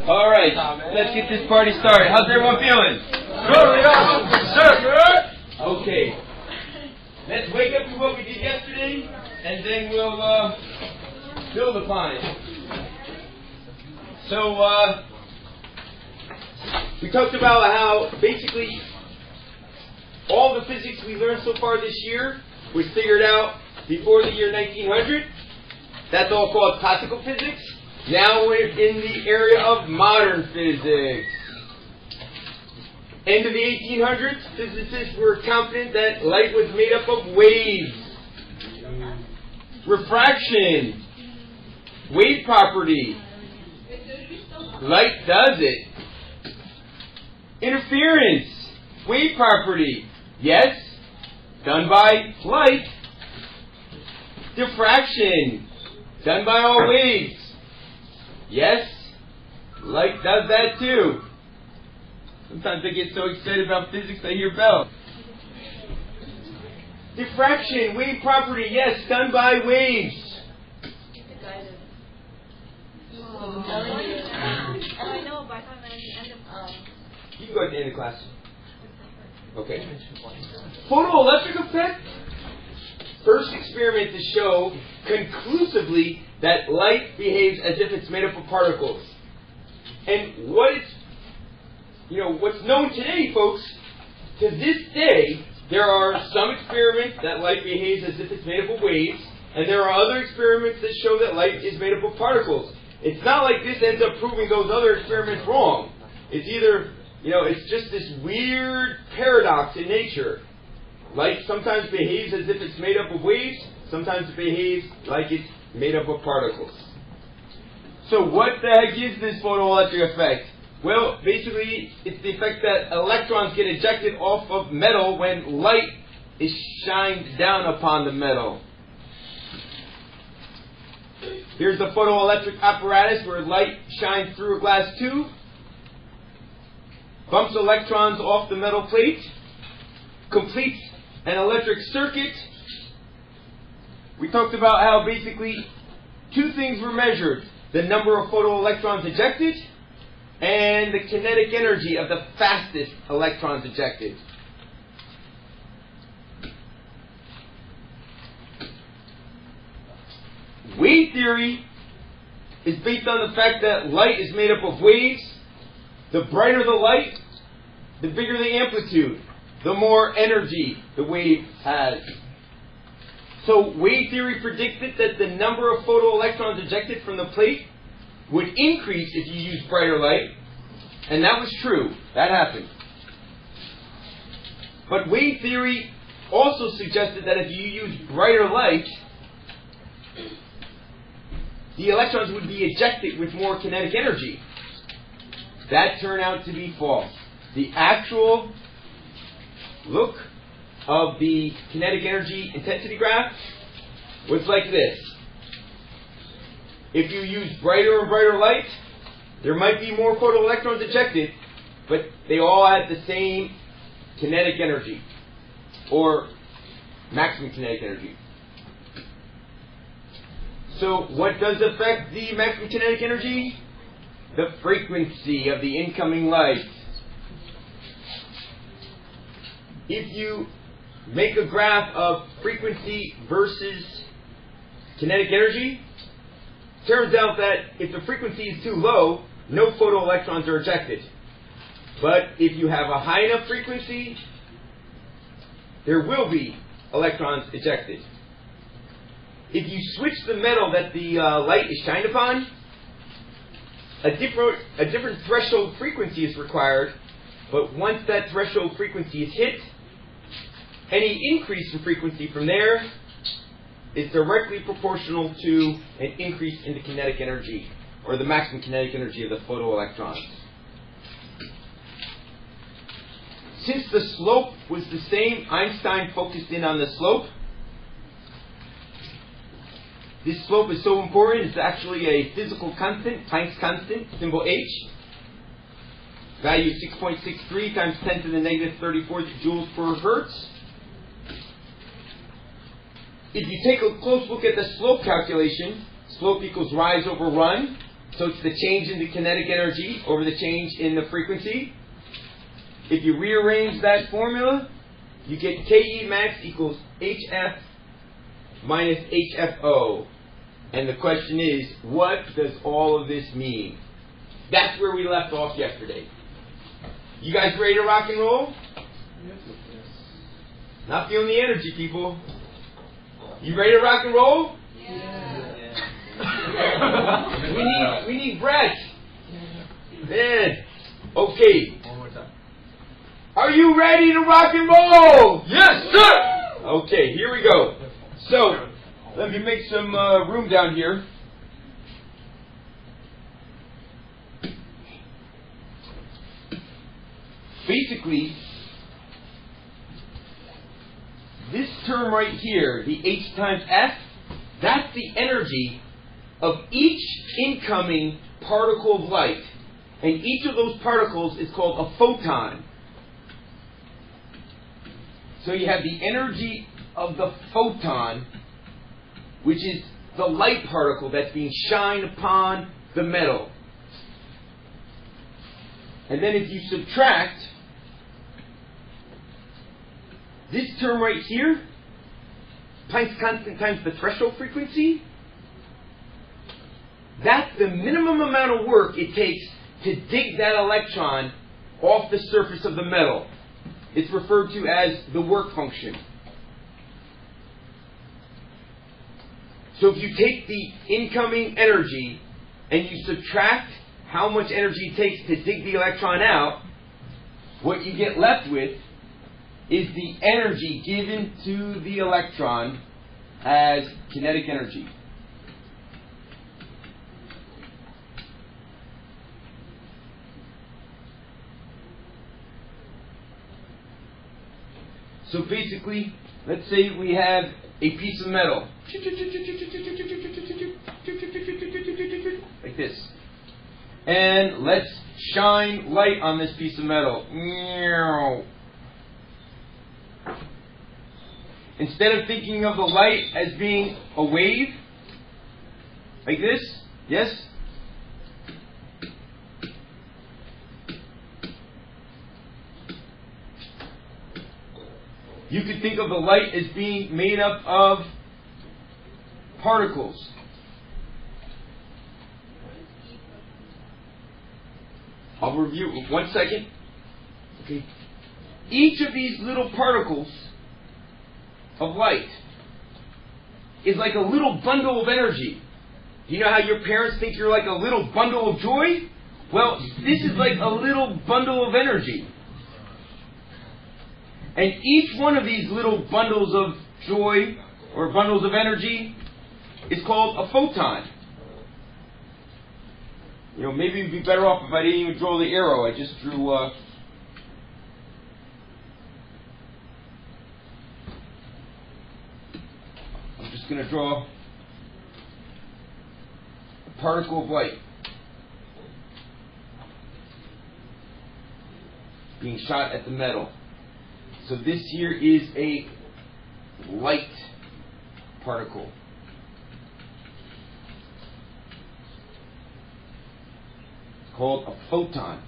All right, let's get this party started. How's everyone feeling? Good. Okay. Let's wake up to what we did yesterday, and then we'll build upon it. So, we talked about how basically all the physics we learned so far this year was figured out before the year 1900. That's all called classical physics. Now we're in the area of modern physics. End of the 1800s, physicists were confident that light was made up of waves. Refraction, wave property. Light does it. Interference, wave property. Yes, done by light. Diffraction, done by all waves. Yes, light does that too. Sometimes I get so excited about physics I hear bells. Diffraction, wave property, yes, done by waves. You can go at the end of class. Okay. Photoelectric effect. First experiment to show conclusively that light behaves as if it's made up of particles. And what's known today, folks, to this day, there are some experiments that light behaves as if it's made up of waves, and there are other experiments that show that light is made up of particles. It's not like this ends up proving those other experiments wrong. It's either, it's just this weird paradox in nature. Light sometimes behaves as if it's made up of waves, sometimes it behaves like it's made up of particles. So what the heck is this photoelectric effect? Well, basically, it's the effect that electrons get ejected off of metal when light is shined down upon the metal. Here's the photoelectric apparatus where light shines through a glass tube, bumps electrons off the metal plate, completes an electric circuit. We talked about how basically two things were measured: the number of photoelectrons ejected and the kinetic energy of the fastest electrons ejected. Wave theory is based on the fact that light is made up of waves. The brighter the light, the bigger the amplitude, the more energy the wave has. So wave theory predicted that the number of photoelectrons ejected from the plate would increase if you used brighter light, and that was true. That happened. But wave theory also suggested that if you use brighter light, the electrons would be ejected with more kinetic energy. That turned out to be false. The actual look of the kinetic energy intensity graph was like this. If you use brighter and brighter light, there might be more photoelectrons ejected, but they all had the same kinetic energy, or maximum kinetic energy. So what does affect the maximum kinetic energy? The frequency of the incoming light. If you make a graph of frequency versus kinetic energy, turns out that if the frequency is too low, no photoelectrons are ejected. But if you have a high enough frequency, there will be electrons ejected. If you switch the metal that the light is shined upon, a different threshold frequency is required, but once that threshold frequency is hit, any increase in frequency from there is directly proportional to an increase in the kinetic energy, or the maximum kinetic energy of the photoelectrons. Since the slope was the same, Einstein focused in on the slope. This slope is so important, it's actually a physical constant, Planck's constant, symbol H. Value 6.63 times 10 to the negative 34 joules per hertz. If you take a close look at the slope calculation, slope equals rise over run. So it's the change in the kinetic energy over the change in the frequency. If you rearrange that formula, you get KE max equals HF minus HFO. And the question is, what does all of this mean? That's where we left off yesterday. You guys ready to rock and roll? Yes. Not feeling the energy, people. You ready to rock and roll? Yeah. we need breath. Man. Okay. One more time. Are you ready to rock and roll? Yes, sir! Okay, here we go. So, let me make some room down here. Basically, this term right here, the H times F, that's the energy of each incoming particle of light. And each of those particles is called a photon. So you have the energy of the photon, which is the light particle that's being shined upon the metal. And then if you subtract this term right here, Planck's constant times the threshold frequency, that's the minimum amount of work it takes to dig that electron off the surface of the metal. It's referred to as the work function. So if you take the incoming energy and you subtract how much energy it takes to dig the electron out, what you get left with is the energy given to the electron as kinetic energy. So basically, let's say we have a piece of metal. Like this. And let's shine light on this piece of metal. Instead of thinking of the light as being a wave, like this, yes? You could think of the light as being made up of particles. I'll review 1 second. Okay. Each of these little particles of light is like a little bundle of energy. You know how your parents think you're like a little bundle of joy? Well, this is like a little bundle of energy. And each one of these little bundles of joy or bundles of energy is called a photon. You know, maybe it'd be better off if I didn't even draw the arrow. I just drew I'm just going to draw a particle of light being shot at the metal. So this here is a light particle. It's called a photon.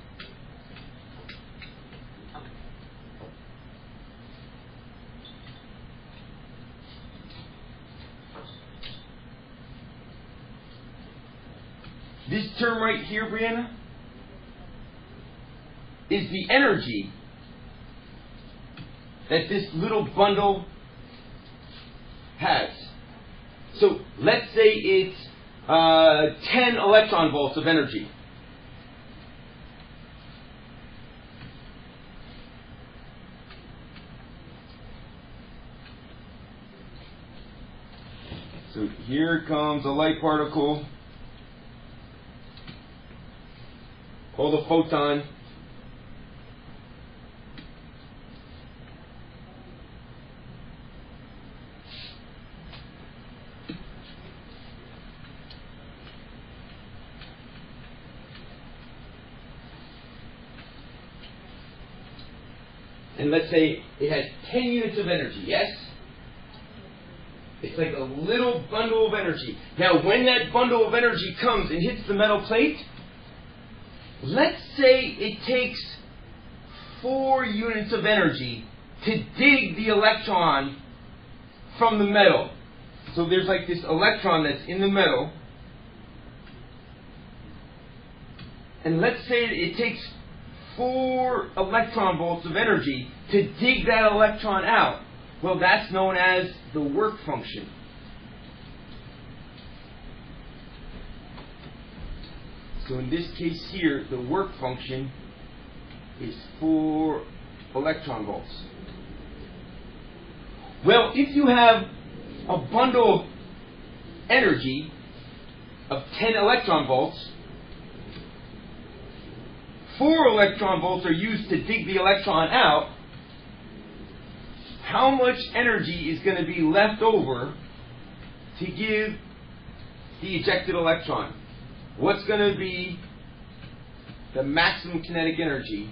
This term right here, Brianna, is the energy that this little bundle has. So let's say it's 10 electron volts of energy. So here comes a light particle called a photon. And let's say it has 10 units of energy, yes? It's like a little bundle of energy. Now, when that bundle of energy comes and hits the metal plate, let's say it takes 4 units of energy to dig the electron from the metal. So there's like this electron that's in the metal. And let's say it takes 4 electron volts of energy to dig that electron out. Well, that's known as the work function. So in this case here, the work function is 4 electron volts. Well, if you have a bundle of energy of 10 electron volts, 4 electron volts are used to dig the electron out. How much energy is going to be left over to give the ejected electron? What's going to be the maximum kinetic energy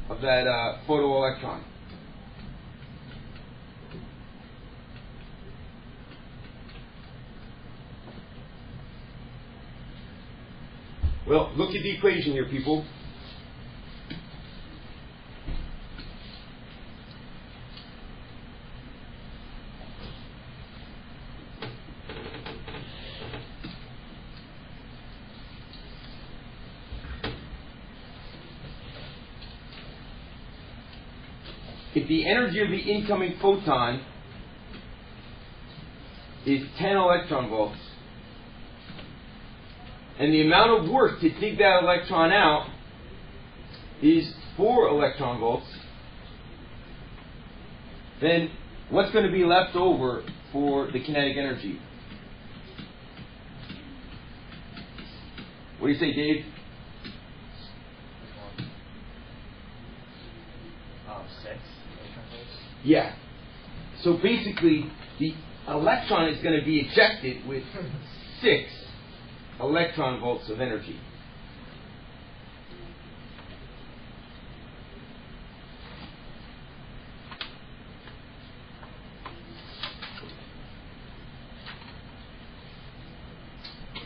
of that photoelectron? Well, look at the equation here, people. If the energy of the incoming photon is 10 electron volts, and the amount of work to dig that electron out is 4 electron volts, then what's going to be left over for the kinetic energy? What do you say, Dave? 6 electron volts. Yeah. So basically, the electron is going to be ejected with 6 electron volts of energy.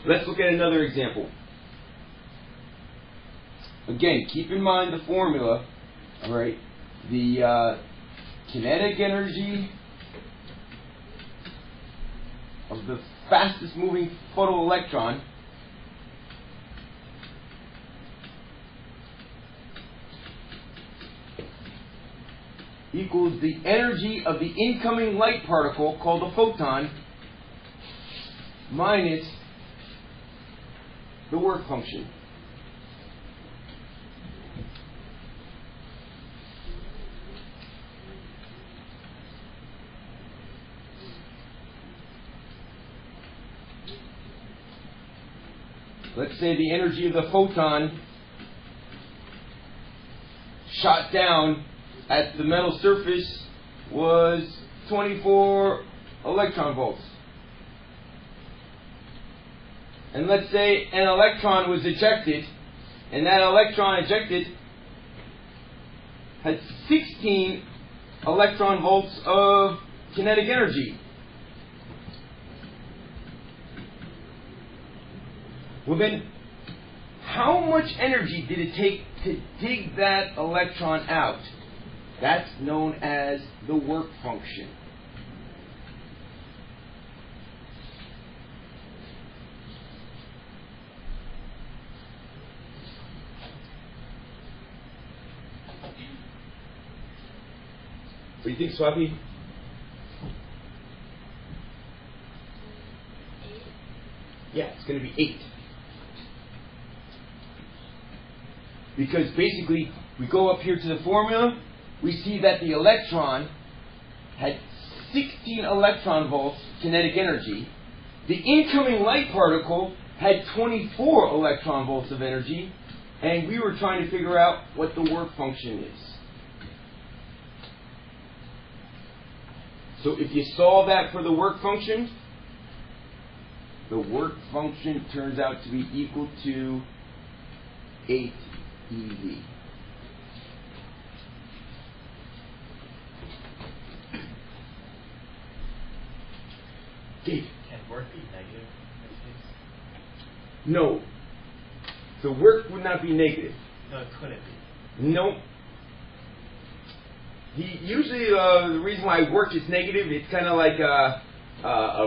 Let's look at another example. Again, keep in mind the formula. All right, the kinetic energy of the fastest moving photoelectron equals the energy of the incoming light particle, called a photon, minus the work function. Let's say the energy of the photon shot down at the metal surface was 24 electron volts. And let's say an electron was ejected, and that electron ejected had 16 electron volts of kinetic energy. Well then, how much energy did it take to dig that electron out? That's known as the work function. What do you think, Swappy? Yeah, it's going to be 8. Because basically, we go up here to the formula, we see that the electron had 16 electron volts kinetic energy. The incoming light particle had 24 electron volts of energy, and we were trying to figure out what the work function is. So if you solve that for the work function, the work function turns out to be equal to 8 eV. Dave. Can work be negative in this case? No. The work would not be negative. No, could it be? No. Usually the reason why work is negative, it's kind of like a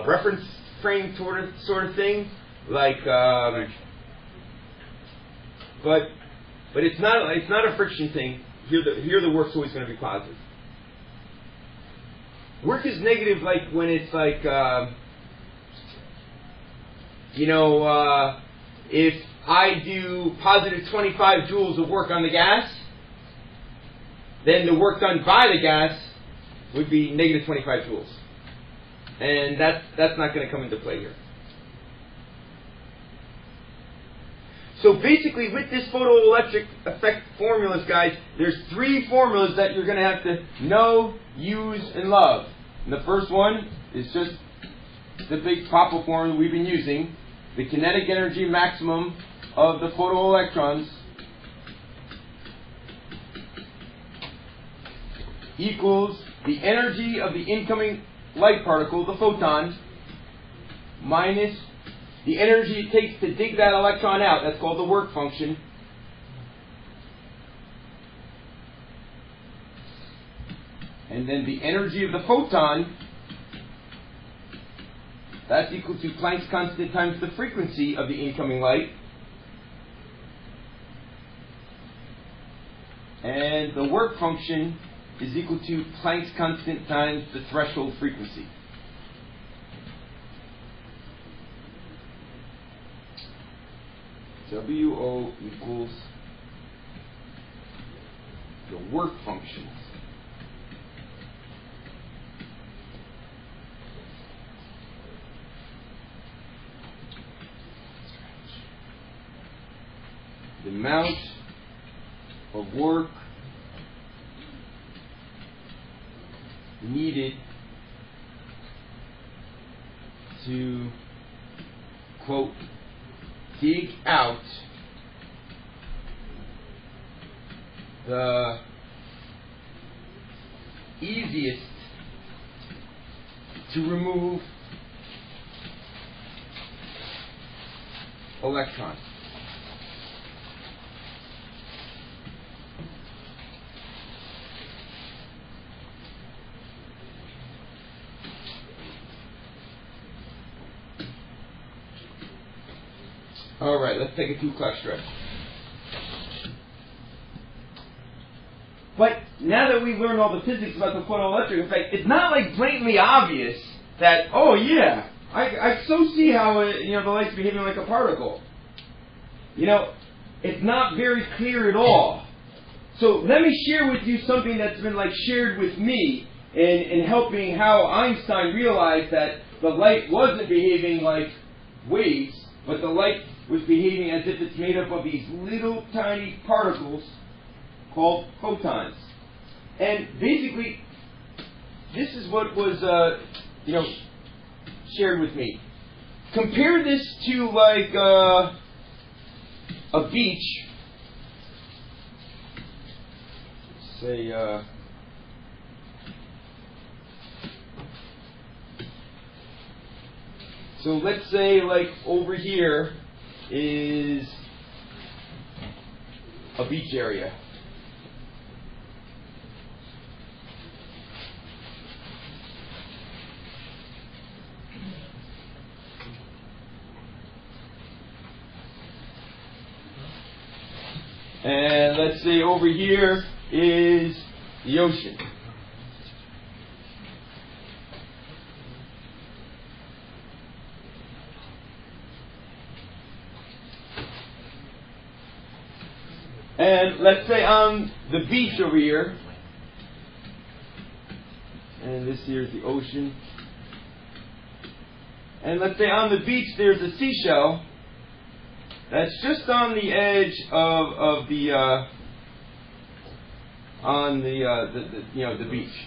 reference frame sort of thing. Like, but it's not a friction thing. Here the work's always going to be positive. Work is negative like when it's like, if I do positive 25 joules of work on the gas, then the work done by the gas would be negative 25 joules. And that's not going to come into play here. So basically with this photoelectric effect formulas, guys, there's 3 formulas that you're going to have to know, use, and love. And the first one is just the big Papa formula we've been using. The kinetic energy maximum of the photoelectrons equals the energy of the incoming light particle, the photon, minus the energy it takes to dig that electron out. That's called the work function. And then the energy of the photon, that's equal to Planck's constant times the frequency of the incoming light. And the work function is equal to Planck's constant times the threshold frequency. WO equals the work function the amount of work needed to, quote, dig out the easiest to remove electrons. All right, let's take a 2-o'clock stretch. But now that we've learned all the physics about the photoelectric effect, it's not like blatantly obvious that, oh yeah, I so see how the light's behaving like a particle. It's not very clear at all. So let me share with you something that's been shared with me in helping how Einstein realized that the light wasn't behaving like waves, but the light was behaving as if it's made up of these little tiny particles called photons. And basically, this is what was, shared with me. Compare this to a beach. Say, so let's say over here is a beach area. And let's say over here is the ocean. And let's say on the beach over here, and this here is the ocean, and let's say on the beach there's a seashell that's just on the edge of the the beach.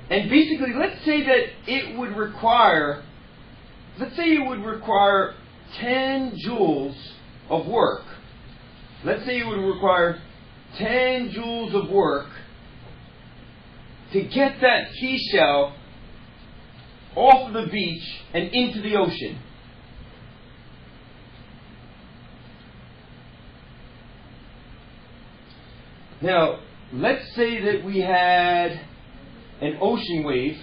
And basically, let's say that it would require 10 joules of work. Let's say it would require 10 joules of work to get that seashell off of the beach and into the ocean. Now, let's say that we had an ocean wave.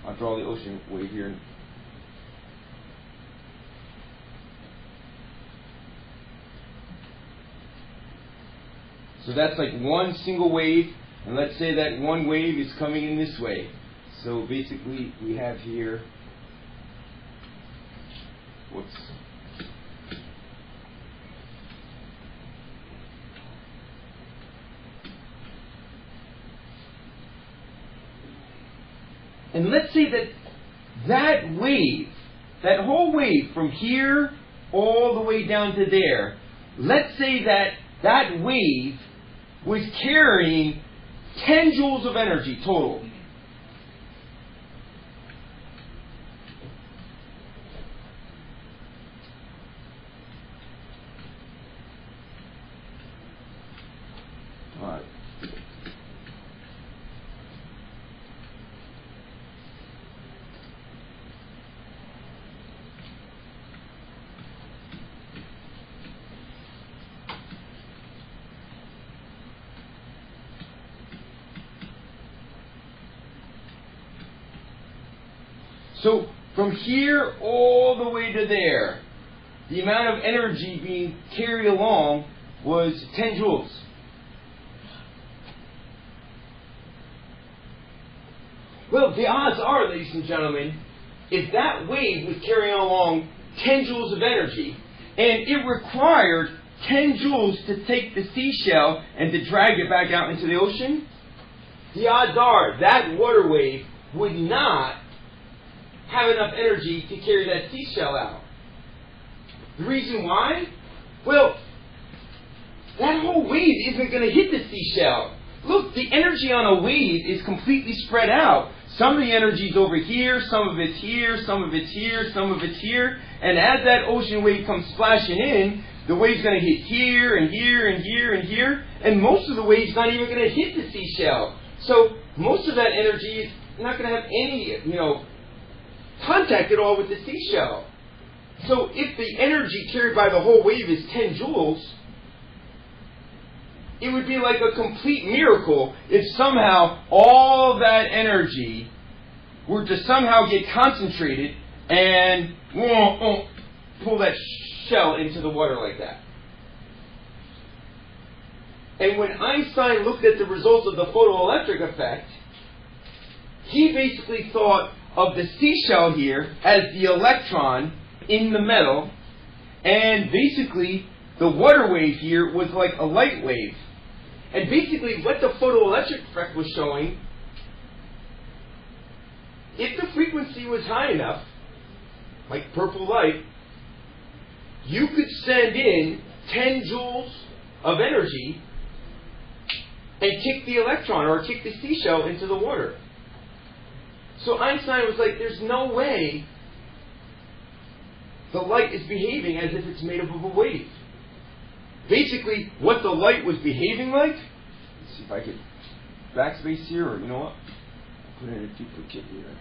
I'll draw the ocean wave here. So that's like one single wave, and let's say that one wave is coming in this way. So basically we have here, whoops. And let's say that wave, that whole wave from here all the way down to there, let's say that wave was carrying 10 joules of energy total. All right. So from here all the way to there, the amount of energy being carried along was 10 joules. Well, the odds are, ladies and gentlemen, if that wave was carrying along 10 joules of energy, and it required 10 joules to take the seashell and to drag it back out into the ocean, the odds are that water wave would not have enough energy to carry that seashell out. The reason why? Well, that whole wave isn't going to hit the seashell. Look, the energy on a wave is completely spread out. Some of the energy is over here, some of it's here, some of it's here, some of it's here. And as that ocean wave comes splashing in, the wave's going to hit here and here and here and here. And most of the wave's not even going to hit the seashell. So most of that energy is not going to have any, contact at all with the seashell. So if the energy carried by the whole wave is 10 joules, it would be like a complete miracle if somehow all that energy were to somehow get concentrated and pull that shell into the water like that. And when Einstein looked at the results of the photoelectric effect, he basically thought of the seashell here as the electron in the metal, and basically the water wave here was like a light wave. And basically what the photoelectric effect was showing, if the frequency was high enough, like purple light, you could send in 10 joules of energy and kick the electron or kick the seashell into the water. So Einstein was like, there's no way the light is behaving as if it's made up of a wave. Basically, what the light was behaving like, let's see if I could backspace here, or you know what, I'll put in a duplicate here.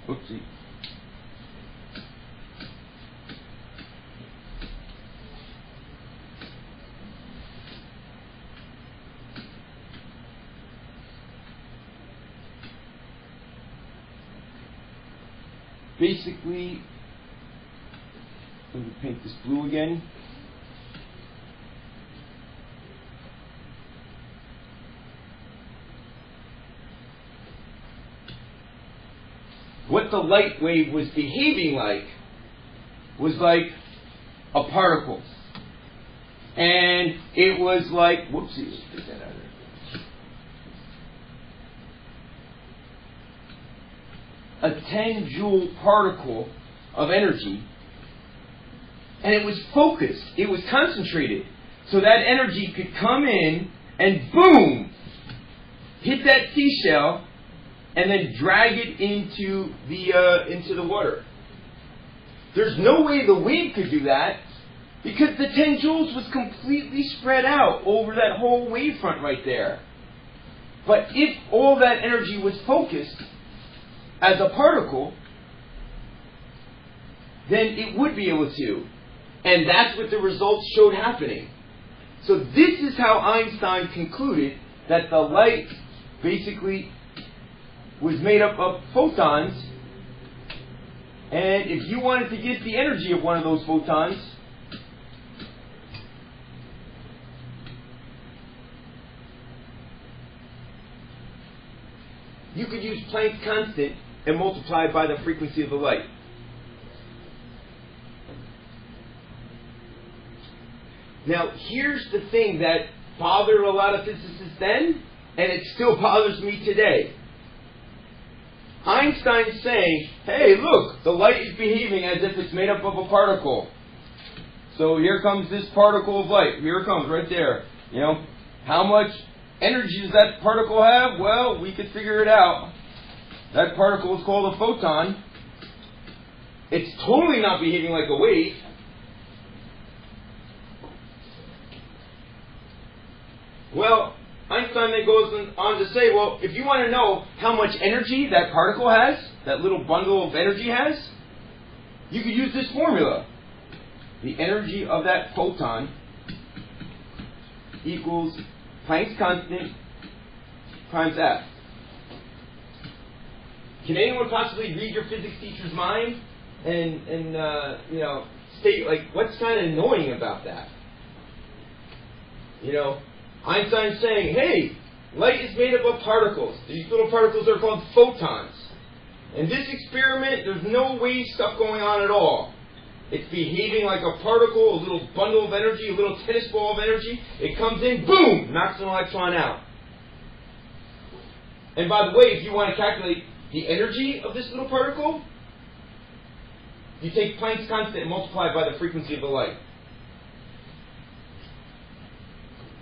Oopsie. Basically, let me paint this blue again. What the light wave was behaving like was like a particle. And it was like, whoopsie, let's get that out of there. A 10 joule particle of energy, and it was focused, it was concentrated. So that energy could come in and boom, hit that seashell, and then drag it into the water. There's no way the wave could do that because the 10 joules was completely spread out over that whole wavefront right there. But if all that energy was focused as a particle, then it would be able to. And that's what the results showed happening. So this is how Einstein concluded that the light basically was made up of photons. And if you wanted to get the energy of one of those photons, you could use Planck's constant and multiply it by the frequency of the light. Now, here's the thing that bothered a lot of physicists then, and it still bothers me today. Einstein's saying, hey, look, the light is behaving as if it's made up of a particle. So here comes this particle of light. Here it comes, right there. You know, how much energy does that particle have? Well, we could figure it out. That particle is called a photon. It's totally not behaving like a wave. Well, Einstein then goes on to say, well, if you want to know how much energy that particle has, that little bundle of energy has, you could use this formula. The energy of that photon equals Planck's constant times F. Can anyone possibly read your physics teacher's mind and state, like, what's kind of annoying about that? You know, Einstein's saying, hey, light is made up of particles. These little particles are called photons. In this experiment, there's no wave stuff going on at all. It's behaving like a particle, a little bundle of energy, a little tennis ball of energy. It comes in, boom, knocks an electron out. And by the way, if you want to calculate the energy of this little particle, you take Planck's constant and multiply it by the frequency of the light.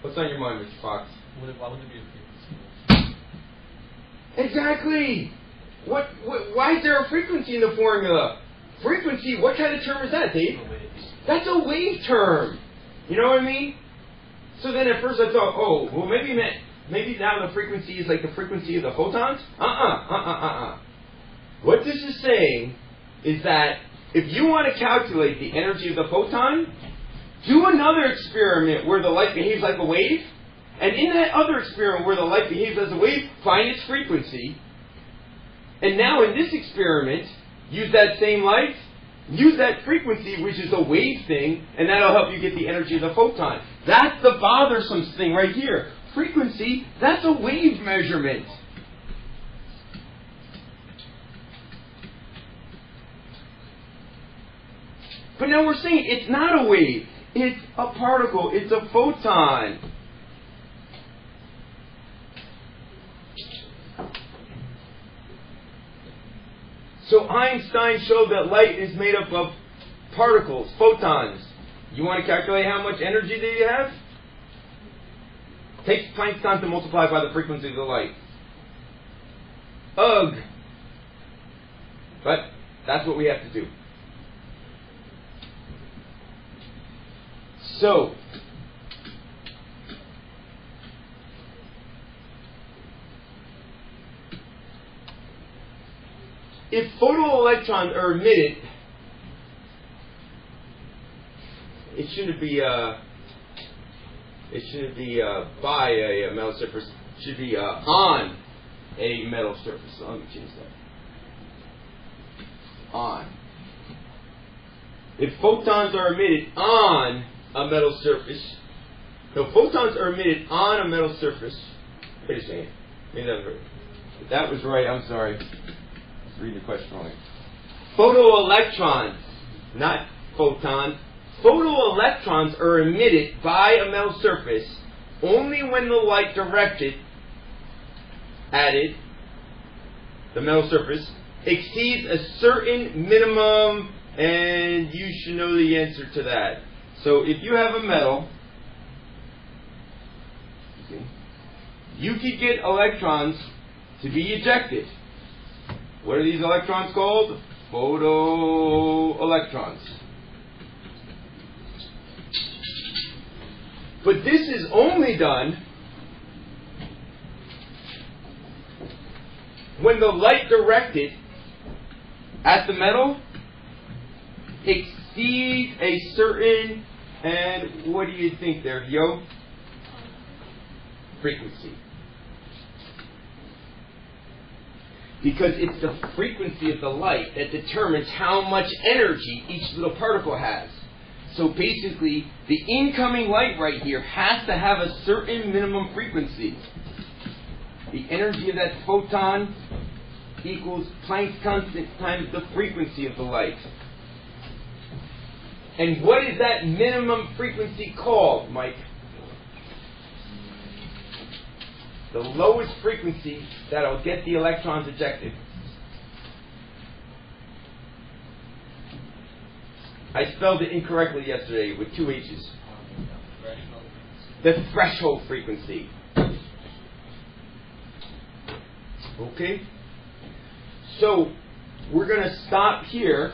What's on your mind, Mr. Fox? Why would it be a frequency? Exactly! Why is there a frequency in the formula? Frequency, what kind of term is that, Dave? That's a wave term. You know what I mean? So then at first I thought, oh, well maybe now the frequency is like the frequency of the photons? What this is saying is that if you want to calculate the energy of the photon, do another experiment where the light behaves like a wave, and in that other experiment where the light behaves as a wave, find its frequency. And now in this experiment, use that same light, use that frequency, which is a wave thing, and that'll help you get the energy of the photon. That's the bothersome thing right here. Frequency, that's a wave measurement. But now we're saying it's not a wave. It's a particle. It's a photon. So Einstein showed that light is made up of particles, photons. You want to calculate how much energy do you have? Take Planck's constant and multiply by the frequency of the light. Ugh. But that's what we have to do. So, if photoelectrons are emitted, it shouldn't be by a metal surface. It should be on a metal surface. So let me change that. On. If photons are emitted on a metal surface, no, photons are emitted on a metal surface. Wait a second. Maybe that was right. I'm sorry. Let's read the question wrong. Photoelectrons, not photons. Photoelectrons are emitted by a metal surface only when the light directed at it, the metal surface, exceeds a certain minimum, and you should know the answer to that. So if you have a metal See? You could get electrons to be ejected. What are these electrons called? Photoelectrons. But this is only done when the light directed at the metal exceeds a certain, and what do you think there, yo? Frequency. Because it's the frequency of the light that determines how much energy each little particle has. So basically, the incoming light right here has to have a certain minimum frequency. The energy of that photon equals Planck's constant times the frequency of the light. And what is that minimum frequency called, Mike? The lowest frequency that'll get the electrons ejected. I spelled it incorrectly yesterday with 2 H's. The threshold frequency. Okay? So, we're going to stop here.